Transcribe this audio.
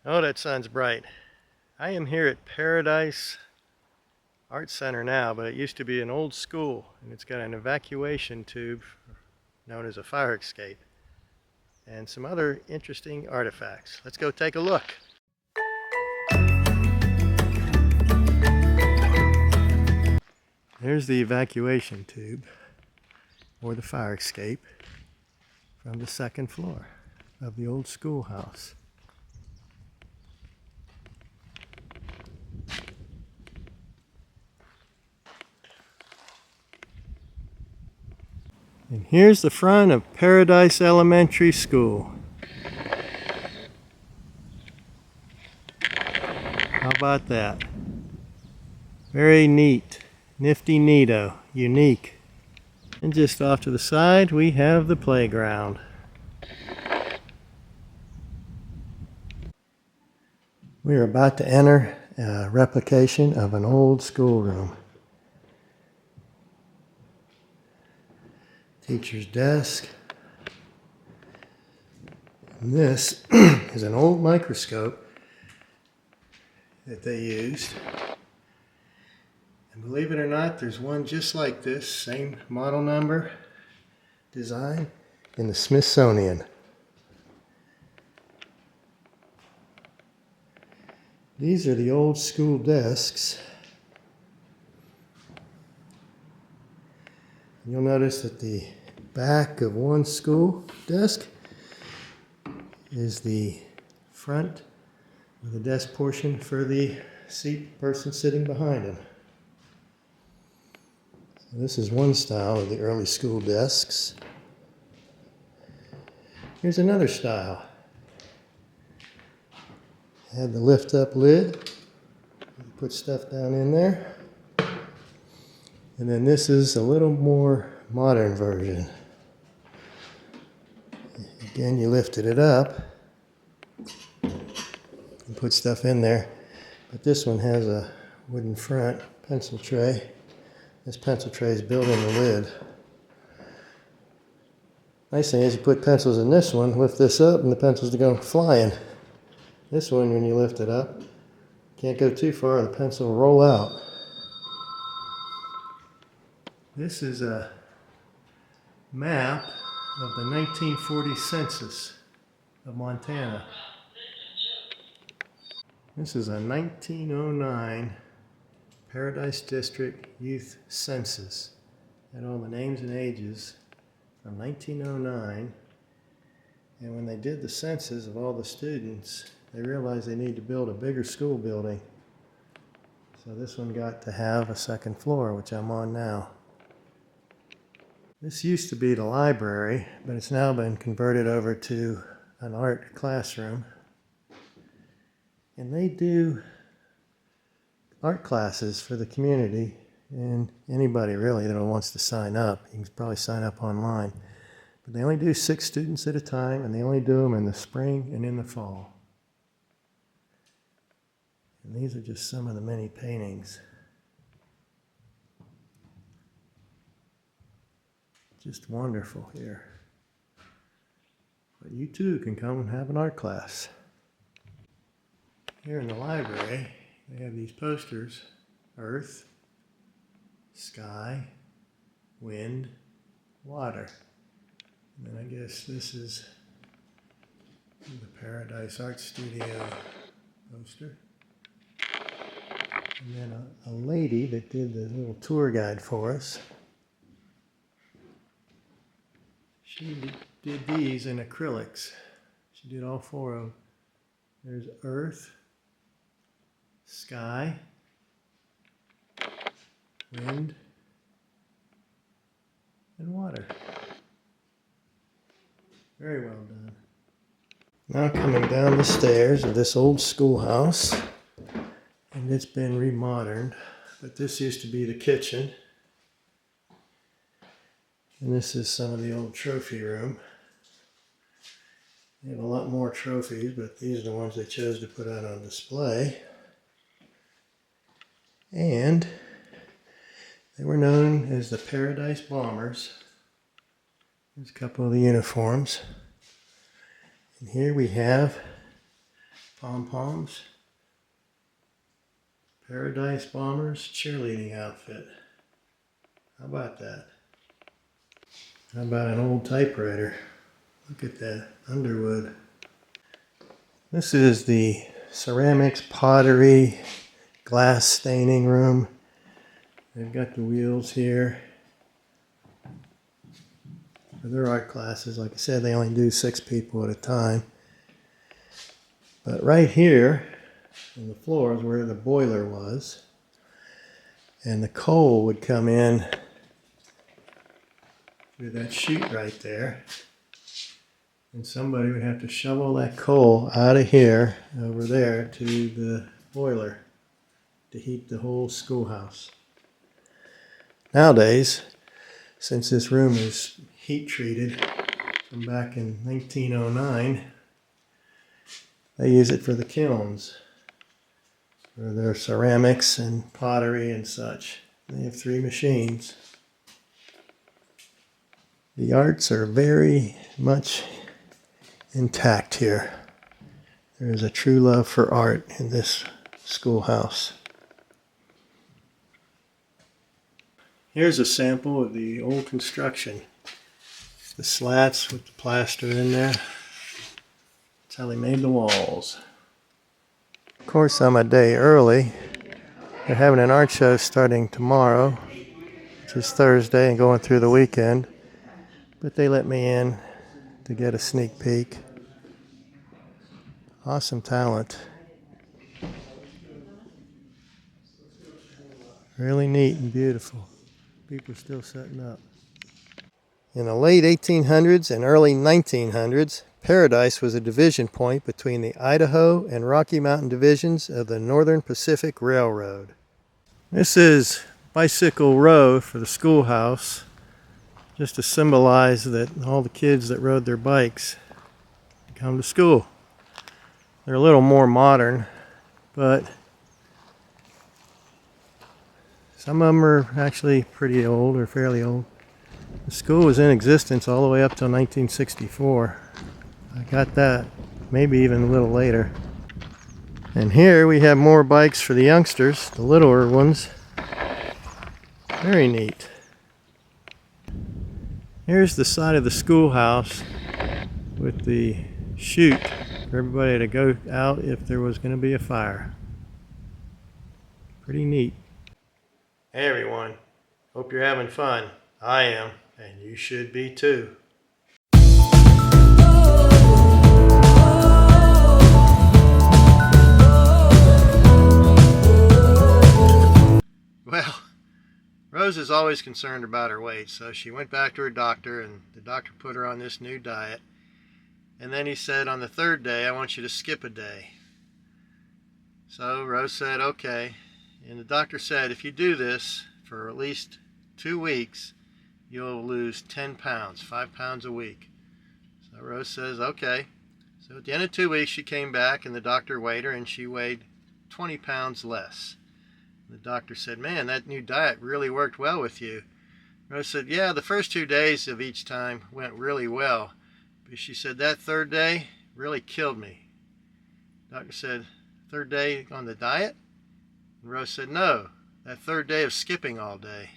Oh, that sun's bright. I am here at Paradise Art Center now, but it used to be an old school, and it's got an evacuation tube known as a fire escape, and some other interesting artifacts. Let's go take a look. There's the evacuation tube, or the fire escape, from the second floor of the old schoolhouse. And here's the front of Paradise Elementary School. How about that? Very neat, nifty neato, unique. And just off to the side we have the playground. We are about to enter a replication of an old schoolroom. Teacher's desk. And this is an old microscope that they used. And believe it or not, there's one just like this, same model number, design, in the Smithsonian. These are the old school desks. You'll notice that the back of one school desk is the front of the desk portion for the person sitting behind him. So this is one style of the early school desks. Here's another style. Had the lift up lid. You put stuff down in there. And then this is a little more modern version. Again, you lifted it up and put stuff in there. But this one has a wooden front pencil tray. This pencil tray is built in the lid. Nice thing is you put pencils in this one, lift this up, and the pencils go flying. This one, when you lift it up, can't go too far, the pencil will roll out. This is a map of the 1940 census of Montana. This is a 1909 Paradise District Youth Census. Had all the names and ages from 1909. And when they did the census of all the students, they realized they need to build a bigger school building. So this one got to have a second floor, which I'm on now. This used to be the library, but it's now been converted over to an art classroom. And they do art classes for the community and anybody really that wants to sign up. You can probably sign up online. But they only do 6 students at a time, and they only do them in the spring and in the fall. And these are just some of the many paintings. Just wonderful here. But you too can come and have an art class. Here in the library, they have these posters: earth, sky, wind, water. And then I guess this is the Paradise Art Studio poster. And then a lady that did the little tour guide for us. She did these in acrylics. She did all 4 of them. There's earth, sky, wind, and water. Very well done. Now coming down the stairs of this old schoolhouse, and it's been remoderned, but this used to be the kitchen. And this is some of the old trophy room. They have a lot more trophies, but these are the ones they chose to put out on display. And they were known as the Paradise Bombers. There's a couple of the uniforms. And here we have pom-poms. Paradise Bombers cheerleading outfit. How about that? How about an old typewriter? Look at that Underwood. This is the ceramics, pottery, glass staining room. They've got the wheels here for their art classes. Like I said, they only do 6 people at a time. But right here on the floor is where the boiler was. And the coal would come in through that chute right there. And somebody would have to shovel that coal out of here over there to the boiler to heat the whole schoolhouse. Nowadays, since this room is heat treated from back in 1909, they use it for the kilns, for their ceramics and pottery and such. They have 3 machines. The arts are very much intact here. There is a true love for art in this schoolhouse. Here's a sample of the old construction. The slats with the plaster in there. That's how they made the walls. Of course, I'm a day early. They're having an art show starting tomorrow, which is Thursday, and going through the weekend. But they let me in to get a sneak peek. Awesome talent. Really neat and beautiful. People still setting up. In the late 1800s and early 1900s, Paradise was a division point between the Idaho and Rocky Mountain divisions of the Northern Pacific Railroad. This is Bicycle Row for the schoolhouse, just to symbolize that all the kids that rode their bikes come to school. They're a little more modern, but some of them are actually pretty old or fairly old. The school was in existence all the way up till 1964. I got that, maybe even a little later. And here we have more bikes for the youngsters, the littler ones. Very neat. Here's the side of the schoolhouse with the chute for everybody to go out if there was going to be a fire. Pretty neat. Hey everyone, hope you're having fun. I am, and you should be too. Well, Rose is always concerned about her weight, so she went back to her doctor, and the doctor put her on this new diet. And then he said, on the 3rd day, I want you to skip a day. So Rose said, okay. And the doctor said, if you do this for at least 2 weeks, you'll lose 10 pounds, 5 pounds a week. So Rose says, okay. So at the end of 2 weeks, she came back, and the doctor weighed her, and she weighed 20 pounds less. The doctor said, man, that new diet really worked well with you. Rose said, yeah, the first 2 days of each time went really well. But she said, that 3rd day really killed me. Doctor said, 3rd day on the diet? And Rose said, no, that 3rd day of skipping all day.